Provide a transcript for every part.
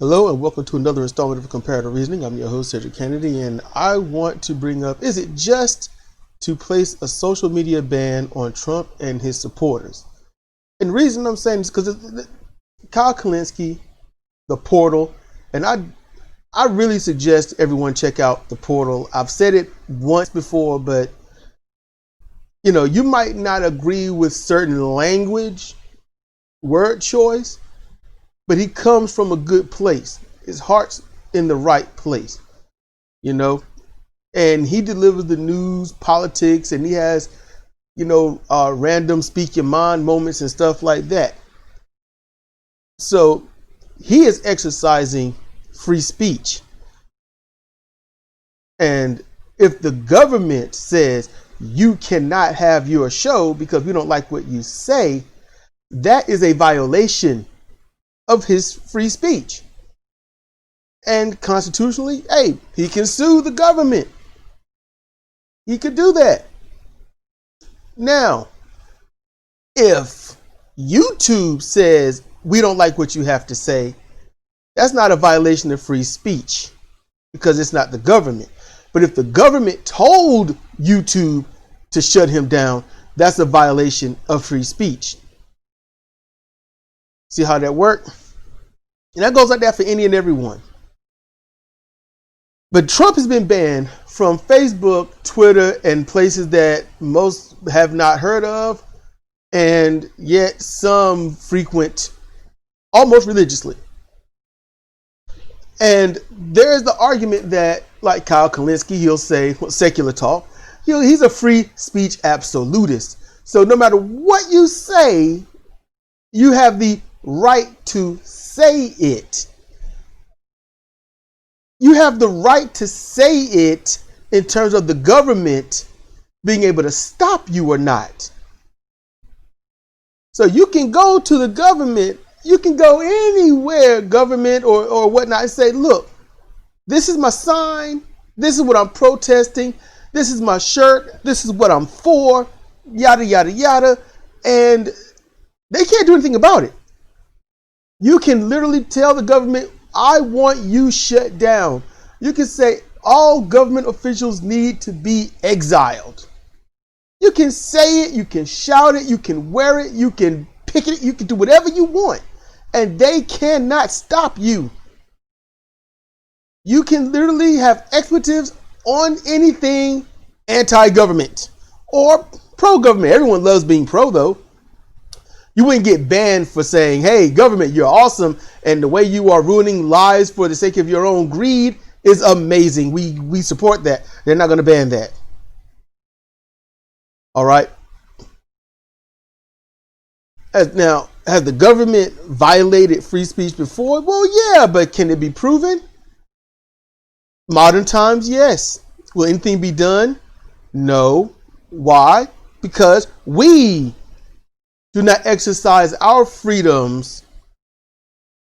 Hello and welcome to another installment of Comparative Reasoning. I'm your host, Sidra Kennedy, and I want to bring up, is it just to place a social media ban on Trump and his supporters? And the reason I'm saying this is because Kyle Kalinske, The Portal, and I really suggest everyone check out The Portal. I've said it once before, but you might not agree with certain language, word choice, but he comes from a good place. His heart's in the right place, and he delivers the news, politics, and he has, random speak your mind moments and stuff like that. So he is exercising free speech. And if the government says you cannot have your show because we don't like what you say, that is a violation of his free speech. And constitutionally, he can sue the government. He could do that. Now, if YouTube says we don't like what you have to say, that's not a violation of free speech because it's not the government. But if the government told YouTube to shut him down, that's a violation of free speech. See how that worked? And that goes like that for any and everyone. But Trump has been banned from Facebook, Twitter, and places that most have not heard of, and yet some frequent almost religiously. And there's the argument that, like Kyle Kalinske, he'll say, secular talk, he's a free speech absolutist. So no matter what you say, you have the right to say it. You have the right to say it in terms of the government being able to stop you or not. So you can go to the government, you can go anywhere, government or whatnot, and say, look, this is my sign, this is what I'm protesting, this is my shirt, this is what I'm for, yada, yada, yada. And they can't do anything about it. You can literally tell the government, I want you shut down. You can say all government officials need to be exiled. You can say it, you can shout it, you can wear it, you can picket it, you can do whatever you want. And they cannot stop you. You can literally have expletives on anything anti-government or pro-government. Everyone loves being pro, though. You wouldn't get banned for saying, hey, government, you're awesome, and the way you are ruining lives for the sake of your own greed is amazing. We support that. They're not going to ban that. All right. Now, has the government violated free speech before? Well, yeah, but can it be proven? Modern times, yes. Will anything be done? No. Why? Because we do not exercise our freedoms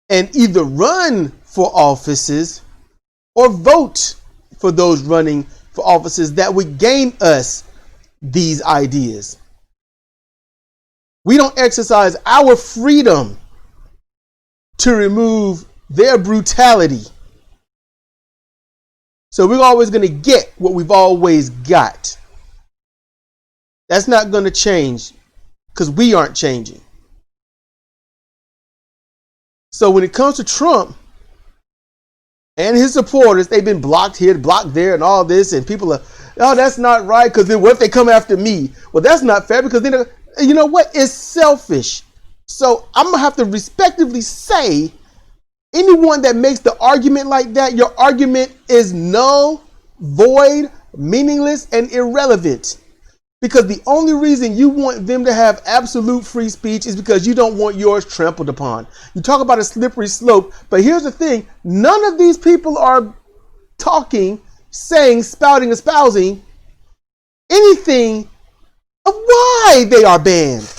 and either run for offices or vote for those running for offices that would gain us these ideas. We don't exercise our freedom to remove their brutality. So we're always going to get what we've always got. That's not going to change because we aren't changing. So when it comes to Trump and his supporters, they've been blocked here, blocked there, and all this, and people are, oh, that's not right, because then what if they come after me? Well, that's not fair, because then, you know what? It's selfish. So I'm going to have to respectively say, anyone that makes the argument like that, your argument is null, void, meaningless, and irrelevant. Because the only reason you want them to have absolute free speech is because you don't want yours trampled upon. You talk about a slippery slope, but here's the thing. None of these people are talking, saying, spouting, espousing anything of why they are banned.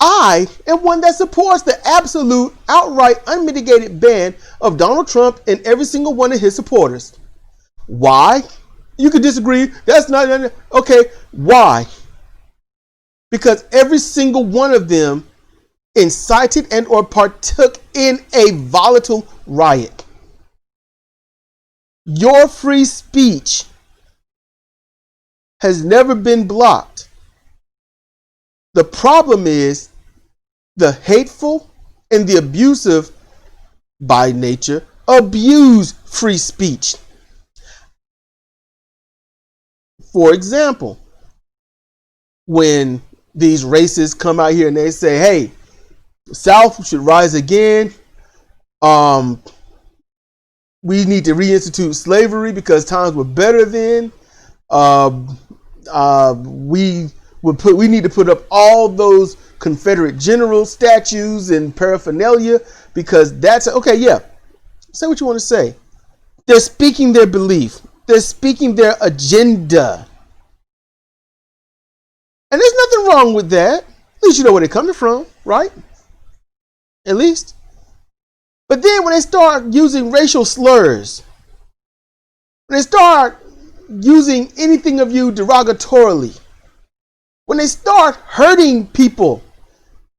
I am one that supports the absolute, outright, unmitigated ban of Donald Trump and every single one of his supporters. Why? You could disagree. That's not okay. Why? Because every single one of them incited and or partook in a volatile riot. Your free speech has never been blocked. The problem is the hateful and the abusive, by nature, abuse free speech. For example, when these racists come out here and they say, hey, the South should rise again. We need to reinstitute slavery because times were better then. We need to put up all those Confederate general statues and paraphernalia because that's okay. Yeah, say what you want to say. They're speaking their belief. They're speaking their agenda. And there's nothing wrong with that. At least you know where they're coming from, right? At least. But then when they start using racial slurs, when they start using anything of you derogatorily, when they start hurting people,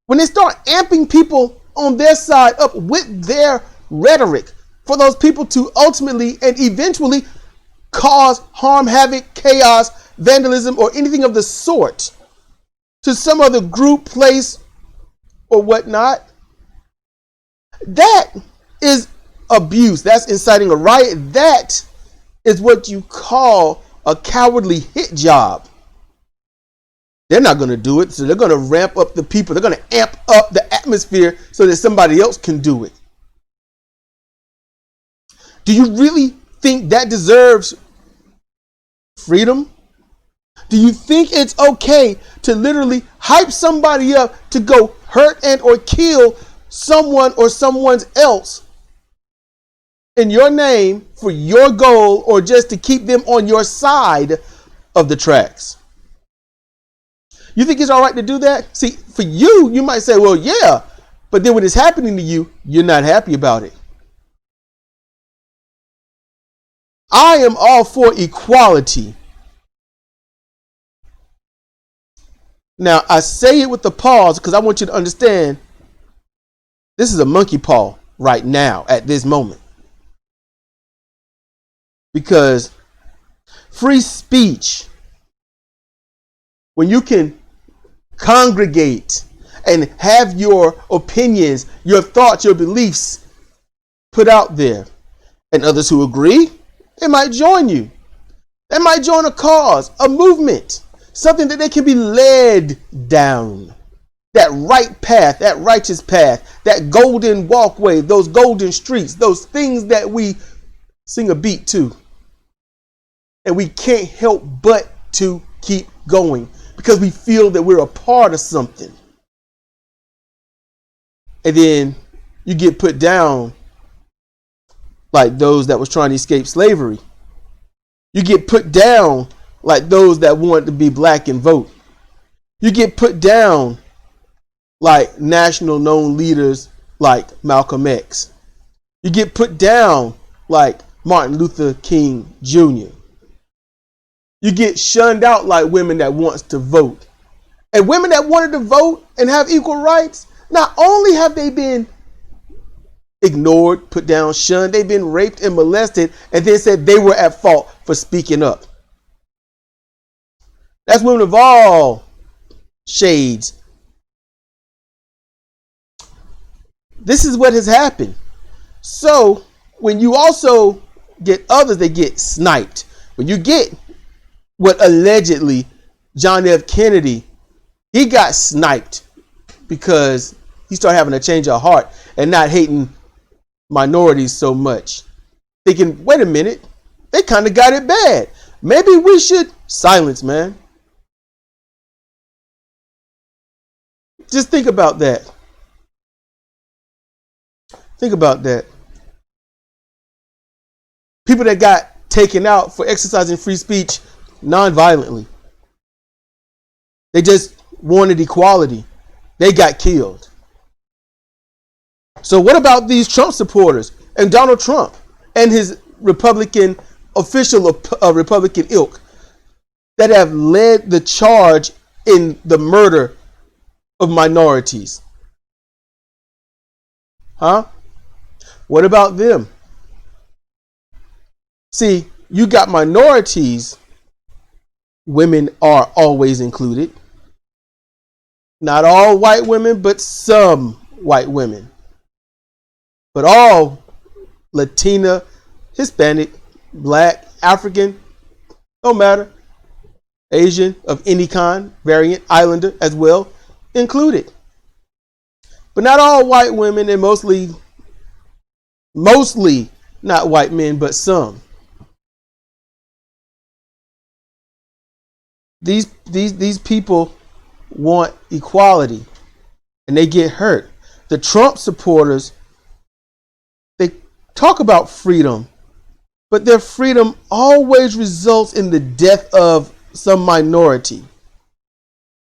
when they start amping people on their side up with their rhetoric for those people to ultimately and eventually cause harm, havoc, chaos, vandalism, or anything of the sort to some other group, place, or whatnot, that is abuse. That's inciting a riot. That is what you call a cowardly hit job. They're not going to do it, so they're going to ramp up the people. They're going to amp up the atmosphere so that somebody else can do it. Do you really think that deserves freedom? Do you think it's okay to literally hype somebody up to go hurt and or kill someone or someone else in your name for your goal or just to keep them on your side of the tracks? You think it's all right to do that? See, for you, you might say, well, yeah, but then when it's happening to you, you're not happy about it. I am all for equality. Now, I say it with the pause because I want you to understand this is a monkey paw right now at this moment. Because free speech, when you can congregate and have your opinions, your thoughts, your beliefs put out there, and others who agree, they might join you. They might join a cause, a movement, something that they can be led down. That right path, that righteous path, that golden walkway, those golden streets, those things that we sing a beat to. And we can't help but to keep going because we feel that we're a part of something. And then you get put down like those that was trying to escape slavery. You get put down like those that wanted to be black and vote. You get put down like national known leaders like Malcolm X. You get put down like Martin Luther King Jr. You get shunned out like women that wants to vote. And women that wanted to vote and have equal rights, not only have they been ignored, put down, shunned, they've been raped and molested, and then said they were at fault for speaking up. That's women of all shades. This is what has happened. So when you also get others that get sniped, when you get what allegedly John F. Kennedy, he got sniped because he started having a change of heart and not hating minorities so much. Thinking, wait a minute, they kind of got it bad. Maybe we should silence, man. Just think about that. Think about that. People that got taken out for exercising free speech non-violently. They just wanted equality. They got killed. So what about these Trump supporters and Donald Trump and his Republican official Republican ilk that have led the charge in the murder of minorities? Huh? What about them? See, you got minorities. Women are always included. Not all white women, but some white women. But all Latina, Hispanic, Black, African, don't matter. Asian of any kind, variant, Islander as well, included. But not all white women, and mostly not white men, but some. These people want equality, and they get hurt. The Trump supporters, they talk about freedom, but their freedom always results in the death of some minority.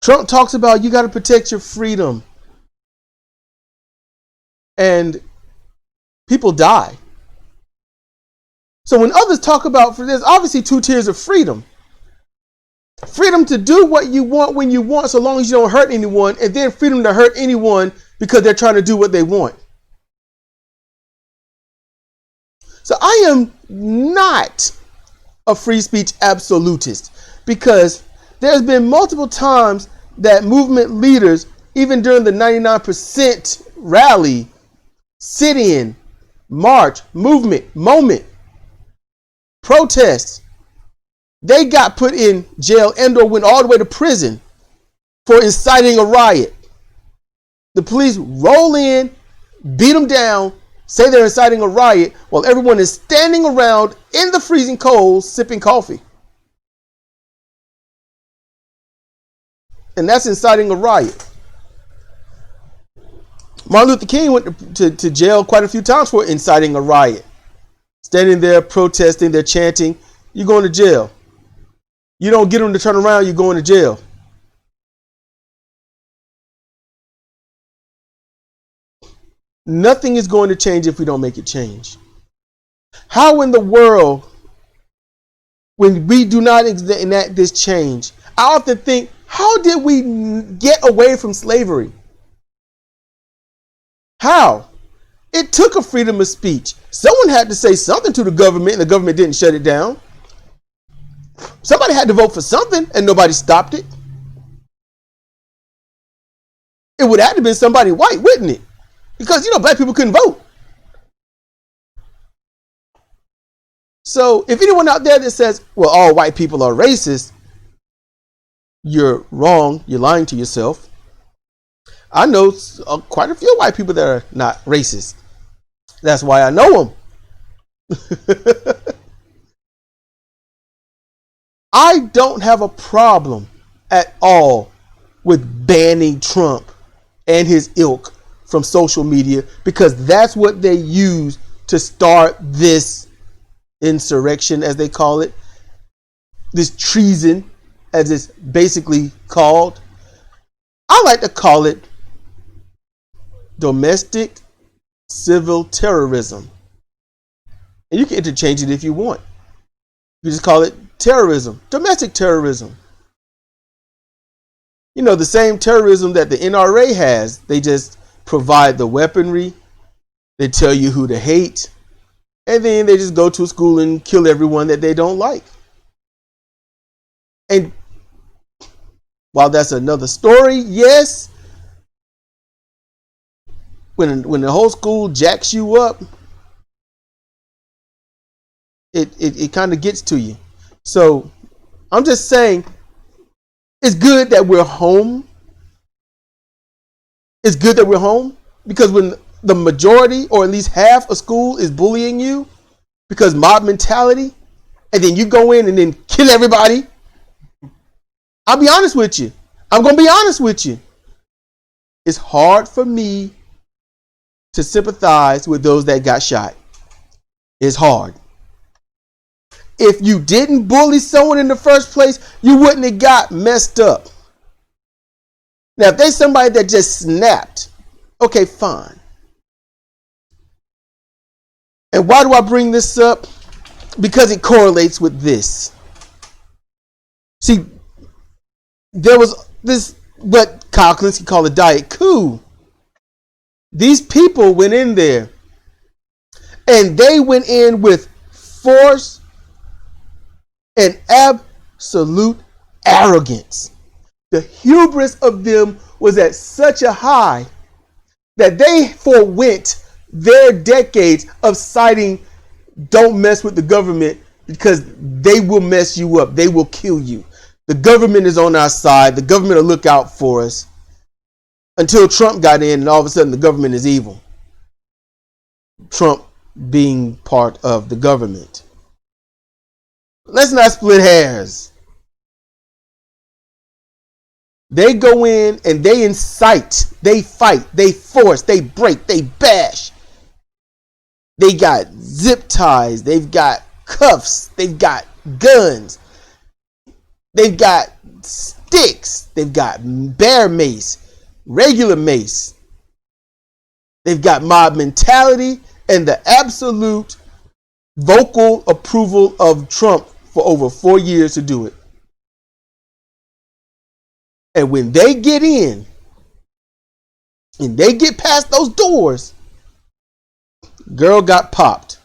Trump talks about you got to protect your freedom, and people die. So when others talk about, there's obviously two tiers of freedom. Freedom to do what you want when you want, so long as you don't hurt anyone, and then freedom to hurt anyone because they're trying to do what they want. So I am not a free speech absolutist, because there's been multiple times that movement leaders, even during the 99% rally, sit-in, march, movement, moment, protests, they got put in jail and or went all the way to prison for inciting a riot. The police roll in, beat them down, say they're inciting a riot, while everyone is standing around in the freezing cold sipping coffee. And that's inciting a riot. Martin Luther King went to jail quite a few times for inciting a riot. Standing there protesting, they're chanting, you're going to jail. You don't get them to turn around, you're going to jail. Nothing is going to change if we don't make it change. How in the world, when we do not enact this change, I often think, how did we get away from slavery? How? It took a freedom of speech. Someone had to say something to the government, and the government didn't shut it down. Somebody had to vote for something, and nobody stopped it. It would have to been somebody white, wouldn't it? Because, black people couldn't vote. So if anyone out there that says, well, all white people are racist, you're wrong. You're lying to yourself. I know quite a few white people that are not racist. That's why I know them. I don't have a problem at all with banning Trump and his ilk from social media, because that's what they use to start this insurrection, as they call it, this treason, as it's basically called. I like to call it domestic civil terrorism. And you can interchange it if you want. You just call it terrorism, domestic terrorism. The same terrorism that the NRA has. They just provide the weaponry. They tell you who to hate. And then they just go to a school and kill everyone that they don't like. And while that's another story, yes, when the whole school jacks you up, it kind of gets to you. So I'm just saying, it's good that we're home. It's good that we're home, because when the majority, or at least half of school, is bullying you because mob mentality, and then you go in and then kill everybody, I'll be honest with you. I'm going to be honest with you. It's hard for me to sympathize with those that got shot. It's hard. If you didn't bully someone in the first place, you wouldn't have got messed up. Now, if there's somebody that just snapped, okay, fine. And why do I bring this up? Because it correlates with this. See, there was this, what Kyle Kalinske called a diet coup. These people went in there, and they went in with force and absolute arrogance. The hubris of them was at such a high that they forwent their decades of citing, don't mess with the government because they will mess you up. They will kill you. The government is on our side. The government will look out for us. Until Trump got in, and all of a sudden the government is evil. Trump being part of the government. Let's not split hairs. They go in and they incite, they fight, they force, they break, they bash. They got zip ties, they've got cuffs, they've got guns, they've got sticks, they've got bear mace, regular mace. They've got mob mentality and the absolute vocal approval of Trump for over 4 years to do it. And when they get in and they get past those doors, girl got popped.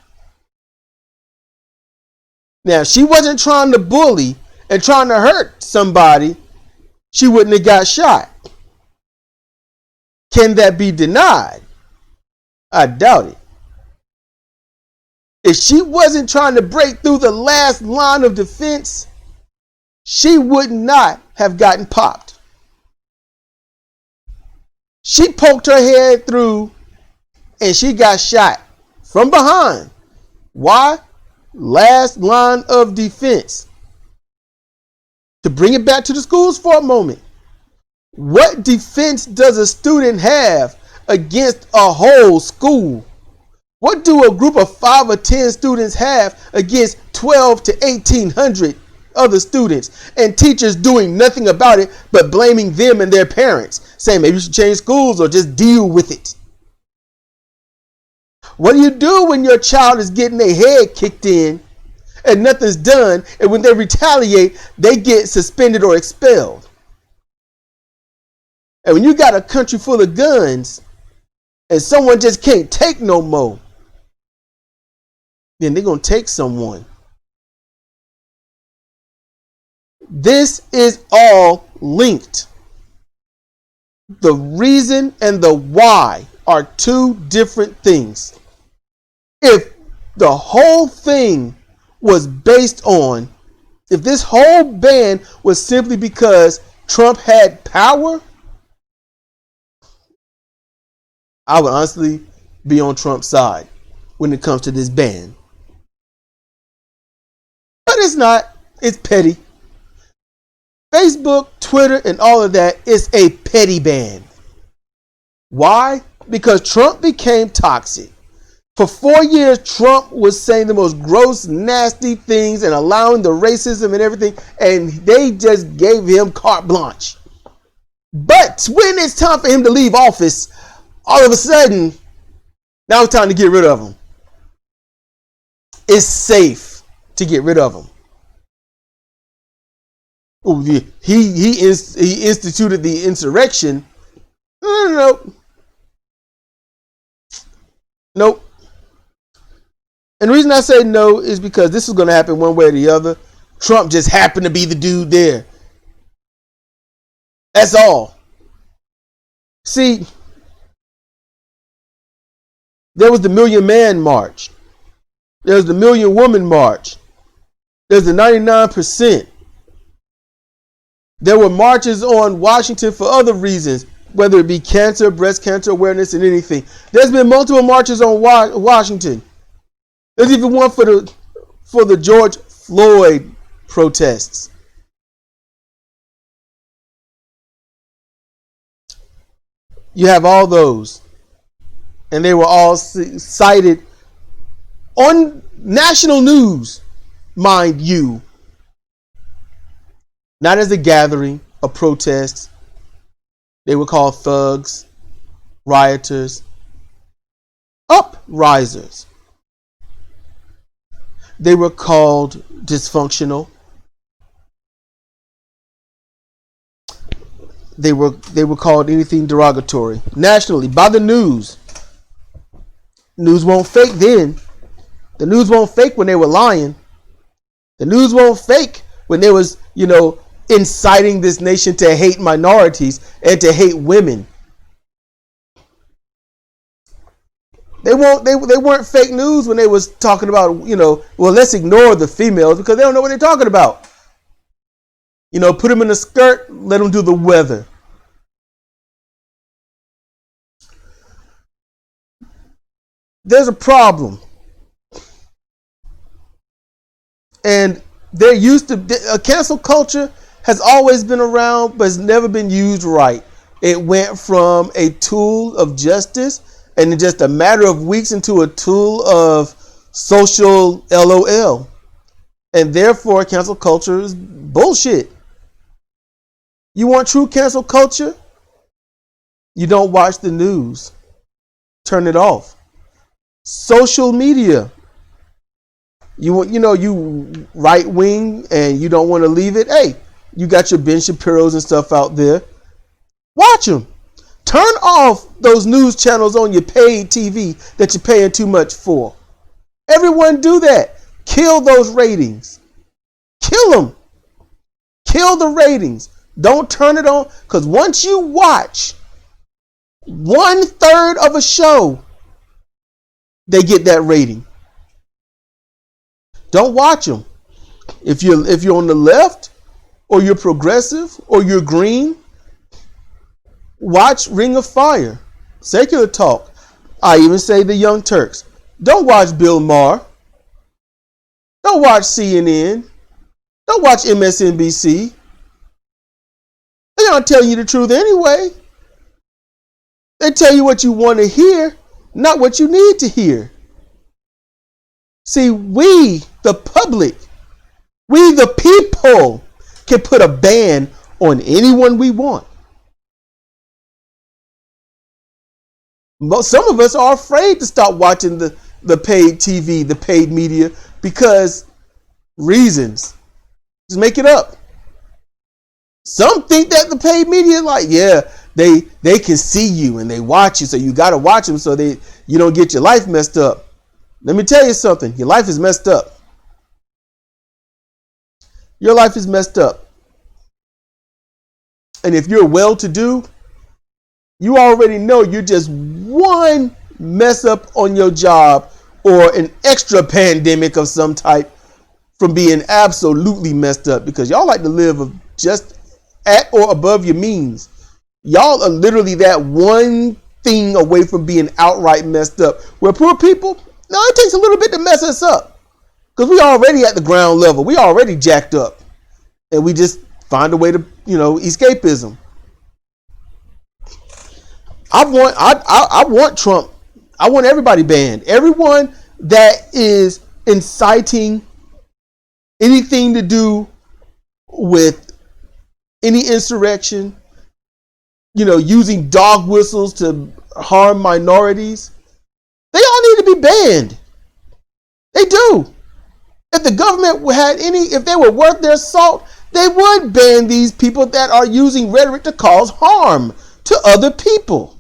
Now, she wasn't trying to bully and trying to hurt somebody. She wouldn't have got shot. Can that be denied? I doubt it. If she wasn't trying to break through the last line of defense, she would not have gotten popped. She poked her head through and she got shot from behind. Why? Last line of defense. To bring it back to the schools for a moment. What defense does a student have against a whole school? What do a group of 5 or 10 students have against 12 to 1,800 other students and teachers doing nothing about it but blaming them and their parents, saying maybe you should change schools or just deal with it? What do you do when your child is getting their head kicked in and nothing's done, and when they retaliate, they get suspended or expelled? And when you got a country full of guns and someone just can't take no more, then they're going to take someone. This is all linked. The reason and the why are two different things. If the whole thing was based on, if this whole ban was simply because Trump had power, I would honestly be on Trump's side when it comes to this ban. But it's not. It's petty. Facebook, Twitter, and all of that is a petty ban. Why? Because Trump became toxic. For 4 years, Trump was saying the most gross, nasty things and allowing the racism and everything, and they just gave him carte blanche. But when it's time for him to leave office, all of a sudden, now it's time to get rid of him. It's safe to get rid of him. Oh, yeah. He instituted the insurrection. Nope. And the reason I say no is because this is going to happen one way or the other. Trump just happened to be the dude there. That's all. See, there was the Million Man March. There was the Million Woman March. There's the 99%. There were marches on Washington for other reasons, whether it be cancer, breast cancer awareness, and anything. There's been multiple marches on Washington. There's even one for the George Floyd protests. You have all those. And they were all cited on national news, mind you. Not as a gathering, a protest. They were called thugs, rioters, uprisers. They were called dysfunctional. they were called anything derogatory nationally by the news. News won't fake then. The news won't fake when they were lying. The news won't fake when they was, inciting this nation to hate minorities and to hate women. They weren't fake news when they was talking about, well, let's ignore the females because they don't know what they're talking about. Put them in a skirt, let them do the weather. There's a problem. And there used to be a cancel culture has always been around, but it's never been used right. It went from a tool of justice and in just a matter of weeks into a tool of social LOL. And therefore, cancel culture is bullshit. You want true cancel culture? You don't watch the news. Turn it off. Social media. You right wing and you don't want to leave it. Hey, you got your Ben Shapiro's and stuff out there. Watch them. Turn off those news channels on your paid TV that you're paying too much for. Everyone do that. Kill those ratings. Kill them. Kill the ratings. Don't turn it on, because once you watch 1/3 of a show, they get that rating. Don't watch them. If you're on the left, or you're progressive, or you're green, watch Ring of Fire, Secular Talk. I even say the Young Turks. Don't watch Bill Maher. Don't watch CNN. Don't watch MSNBC. They're not telling you the truth anyway. They tell you what you want to hear, not what you need to hear. See, we, the public, we, the people, can put a ban on anyone we want. But some of us are afraid to stop watching the paid TV, the paid media, because reasons. Just make it up. Some think that the paid media, they can see you and they watch you, so you got to watch them so you don't get your life messed up. Let me tell you something. Your life is messed up. Your life is messed up. And if you're well-to-do, you already know you're just one mess up on your job or an extra pandemic of some type from being absolutely messed up, because y'all like to live just at or above your means. Y'all are literally that one thing away from being outright messed up. Where poor people, no, it takes a little bit to mess us up, because we already at the ground level. We already jacked up, and we just find a way to, escapism. I want Trump. I want everybody banned. Everyone that is inciting anything to do with any insurrection, using dog whistles to harm minorities, they all need to be banned. They do. If the government if they were worth their salt, they would ban these people that are using rhetoric to cause harm to other people.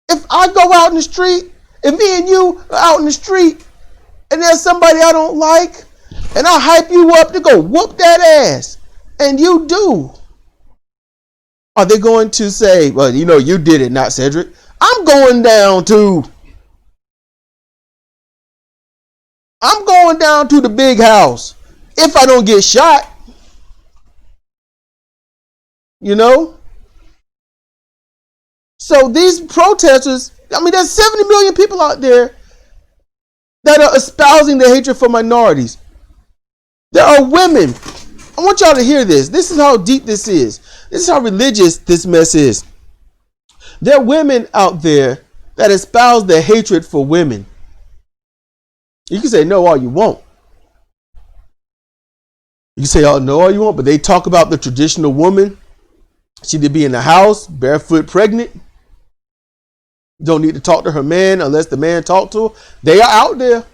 If I go out in the street, and me and you are out in the street, and there's somebody I don't like, and I hype you up to go whoop that ass, and you do, are they going to say, well, you did it, not Cedric? I'm going down to the big house if I don't get shot. So these protesters, there's 70 million people out there that are espousing the hatred for minorities. There are women. I want y'all to hear this. This is how deep this is. This is how religious this mess is. There are women out there that espouse the hatred for women. You can say no all you want. You can say no all you want, but they talk about the traditional woman. She need to be in the house, barefoot, pregnant. Don't need to talk to her man unless the man talk to her. They are out there.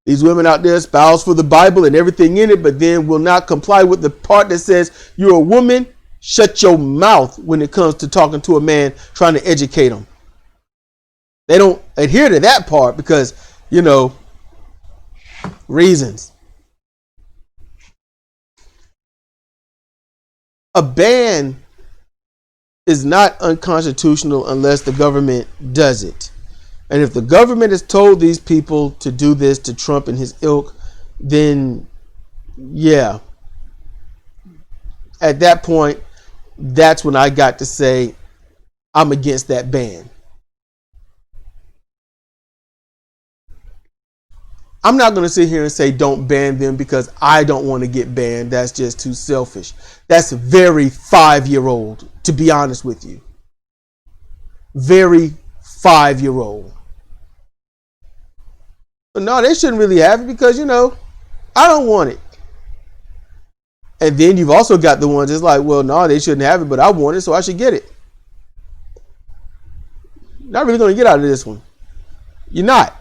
These women out there espouse for the Bible and everything in it, but then will not comply with the part that says you're a woman. Shut your mouth when it comes to talking to a man trying to educate them. They don't adhere to that part because, reasons. A ban is not unconstitutional unless the government does it. And if the government has told these people to do this to Trump and his ilk, then yeah. At that point, that's when I got to say I'm against that ban. I'm not going to sit here and say don't ban them because I don't want to get banned. That's just too selfish. That's very 5-year-old, to be honest with you. Very 5-year-old. But no, they shouldn't really have it because, I don't want it. And then you've also got the ones that's like, well, no, they shouldn't have it, but I want it, so I should get it. Not really going to get out of this one. You're not.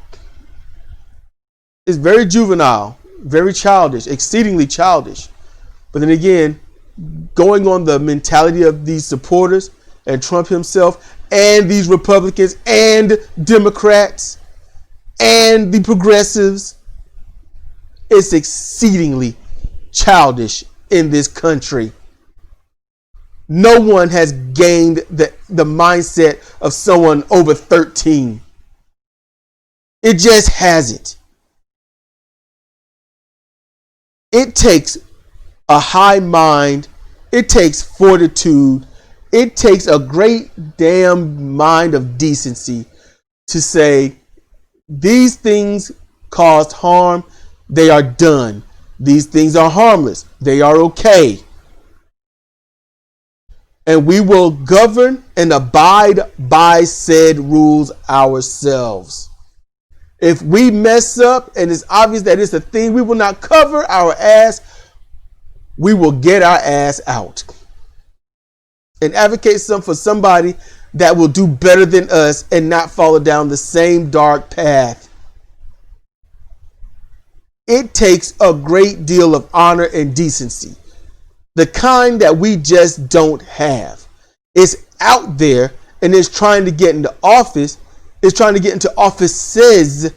It's very juvenile, very childish, exceedingly childish. But then again, going on the mentality of these supporters and Trump himself and these Republicans and Democrats and the progressives, it's exceedingly childish in this country. No one has gained the mindset of someone over 13. It just hasn't. It takes a high mind. It takes fortitude. It takes a great damn mind of decency to say these things caused harm. They are done. These things are harmless. They are okay. And we will govern and abide by said rules ourselves. If we mess up and it's obvious that it's a thing, we will not cover our ass. We will get our ass out and advocate for somebody that will do better than us and not follow down the same dark path. It takes a great deal of honor and decency. The kind that we just don't have. It's out there and it's trying to get into office. It's trying to get into offices,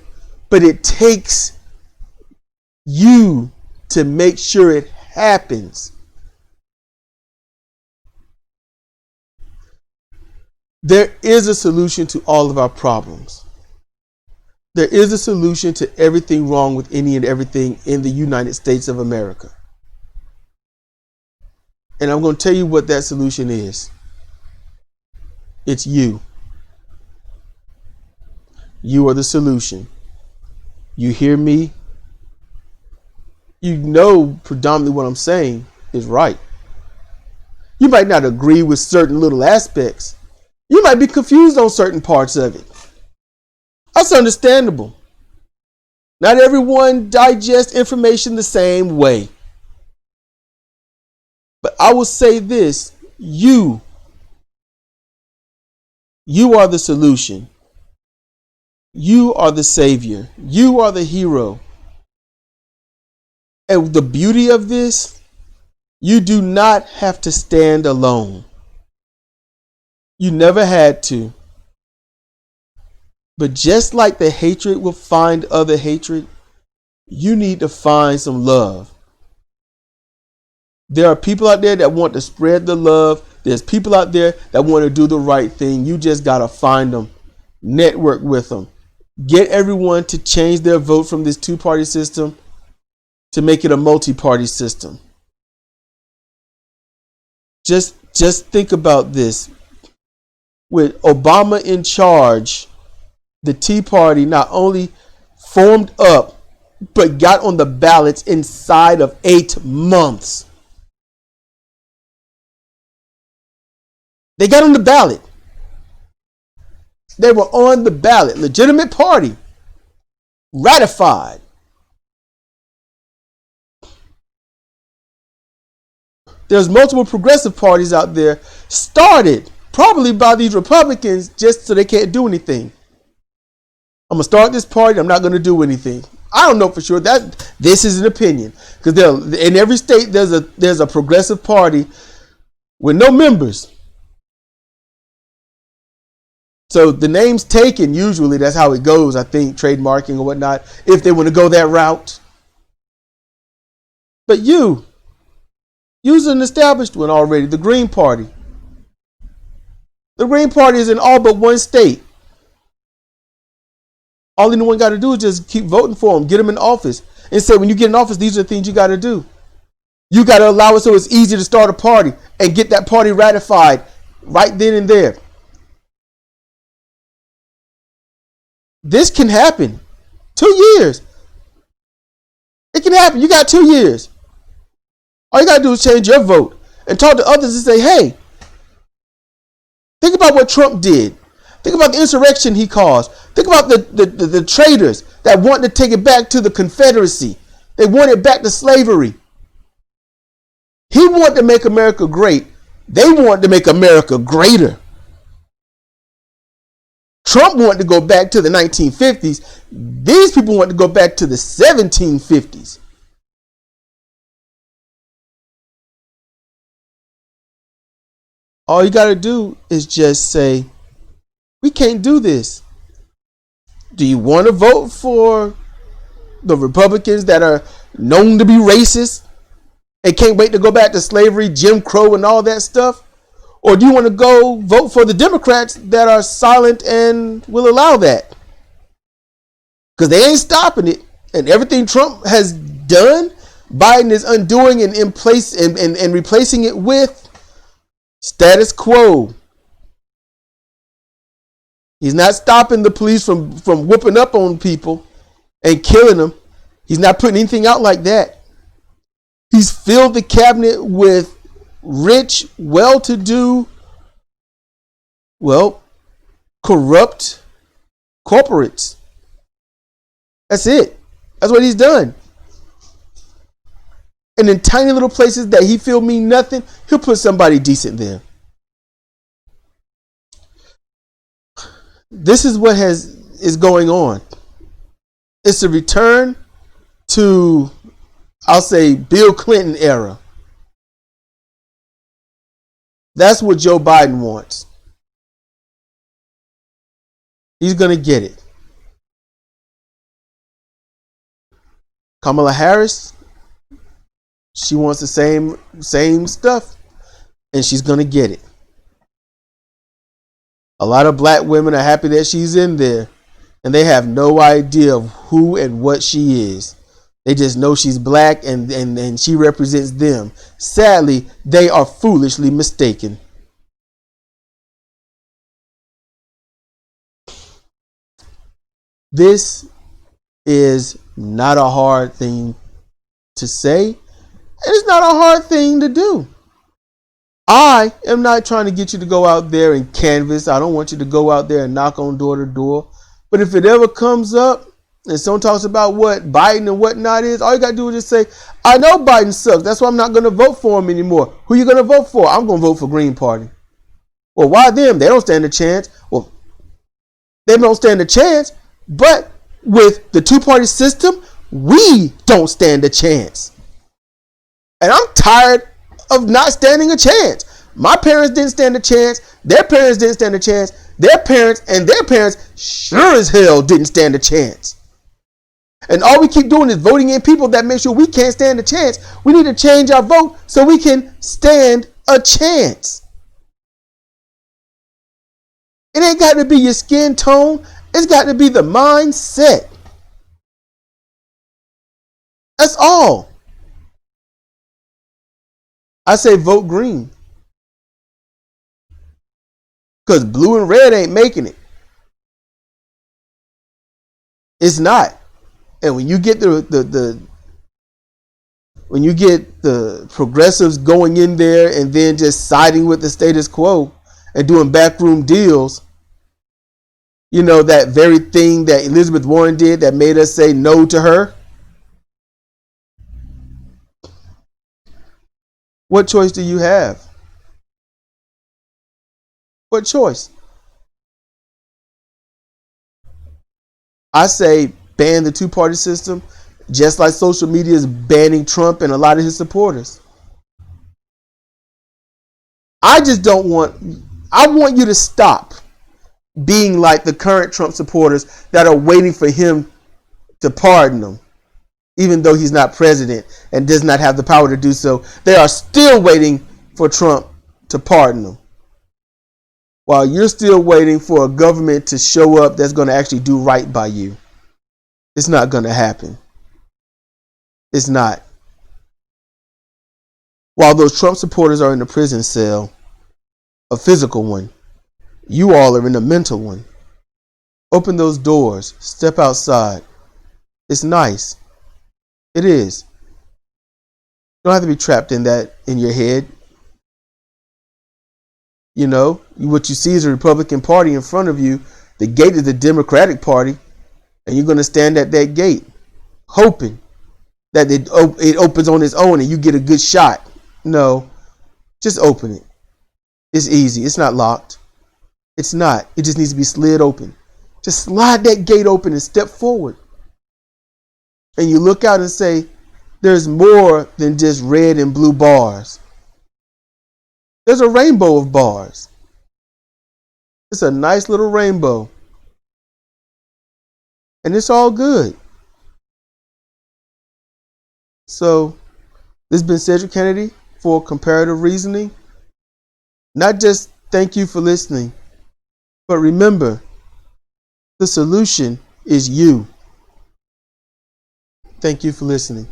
but it takes you to make sure it happens. There is a solution to all of our problems. There is a solution to everything wrong with any and everything in the United States of America. And I'm going to tell you what that solution is. It's you. You are the solution. You hear me? You know predominantly what I'm saying is right. You might not agree with certain little aspects. You might be confused on certain parts of it. That's understandable. Not everyone digests information the same way. But I will say this, you are the solution. You are the savior. You are the hero. And the beauty of this, you do not have to stand alone. You never had to. But just like the hatred will find other hatred, you need to find some love. There are people out there that want to spread the love. There's people out there that want to do the right thing. You just got to find them. Network with them. Get everyone to change their vote from this two-party system to make it a multi-party system. Just think about this. With Obama in charge, the Tea Party not only formed up, but got on the ballots inside of 8 months. They got on the ballot. They were on the ballot. Legitimate party. Ratified. There's multiple progressive parties out there started probably by these Republicans just so they can't do anything. I'm going to start this party. I'm not going to do anything. I don't know for sure. That this is an opinion, because in every state there's a progressive party with no members. So the name's taken. Usually that's how it goes. I think trademarking or whatnot, if they want to go that route. But you's an established one already. The Green Party. The Green Party is in all but one state. All anyone got to do is just keep voting for them, get them in office, and say, when you get in office, these are the things you got to do. You got to allow it so it's easy to start a party and get that party ratified right then and there. This can happen. 2 years. It can happen. You got 2 years. All you got to do is change your vote and talk to others and say, hey, think about what Trump did. Think about the insurrection he caused. Think about the traitors that want to take it back to the Confederacy. They want it back to slavery. He wanted to make America great. They want to make America greater. Trump wanted to go back to the 1950s. These people want to go back to the 1750s. All you got to do is just say, we can't do this. Do you want to vote for the Republicans that are known to be racist and can't wait to go back to slavery, Jim Crow, and all that stuff? Or do you want to go vote for the Democrats that are silent and will allow that? Because they ain't stopping it. And everything Trump has done, Biden is undoing and in place and replacing it with status quo. He's not stopping the police from whooping up on people and killing them. He's not putting anything out like that. He's filled the cabinet with rich, well-to-do, corrupt corporates. That's it. That's what he's done. And in tiny little places that he feel mean nothing, he'll put somebody decent there. This is what is going on. It's a return to, I'll say, Bill Clinton era. That's what Joe Biden wants. He's going to get it. Kamala Harris, she wants the same stuff, and she's going to get it. A lot of black women are happy that she's in there, and they have no idea of who and what she is. They just know she's black and she represents them. Sadly, they are foolishly mistaken. This is not a hard thing to say, and it's not a hard thing to do. I am not trying to get you to go out there and canvass. I don't want you to go out there and knock on door to door. But if it ever comes up and someone talks about what Biden and whatnot is, all you got to do is just say, I know Biden sucks. That's why I'm not going to vote for him anymore. Who are you going to vote for? I'm going to vote for Green Party. Well, why them? They don't stand a chance. Well, they don't stand a chance. But with the two-party system, we don't stand a chance. And I'm tired of not standing a chance. My parents didn't stand a chance. Their parents didn't stand a chance. Their parents and their parents sure as hell didn't stand a chance. And all we keep doing is voting in people that make sure we can't stand a chance. We need to change our vote so we can stand a chance. It ain't got to be your skin tone. It's got to be the mindset. That's all. I say vote green. Because blue and red ain't making it. It's not. And when you get the progressives going in there and then just siding with the status quo and doing backroom deals, you know, that very thing that Elizabeth Warren did that made us say no to her. What choice do you have? What choice? I say ban the two-party system, just like social media is banning Trump and a lot of his supporters. I want you to stop being like the current Trump supporters that are waiting for him to pardon them, even though he's not president and does not have the power to do so. They are still waiting for Trump to pardon them, while you're still waiting for a government to show up that's going to actually do right by you. It's not going to happen. It's not. While those Trump supporters are in the prison cell, a physical one, you all are in a mental one. Open those doors. Step outside. It's nice. It is. You don't have to be trapped in that in your head. You know, what you see is a Republican Party in front of you. The gate is the Democratic Party. And you're going to stand at that gate, hoping that it opens on its own and you get a good shot. No, just open it. It's easy. It's not locked. It's not. It just needs to be slid open. Just slide that gate open and step forward. And you look out and say, there's more than just red and blue bars. There's a rainbow of bars. It's a nice little rainbow. And it's all good. So, this has been Cedric Kennedy for Comparative Reasoning. Not just thank you for listening, but remember, the solution is you. Thank you for listening.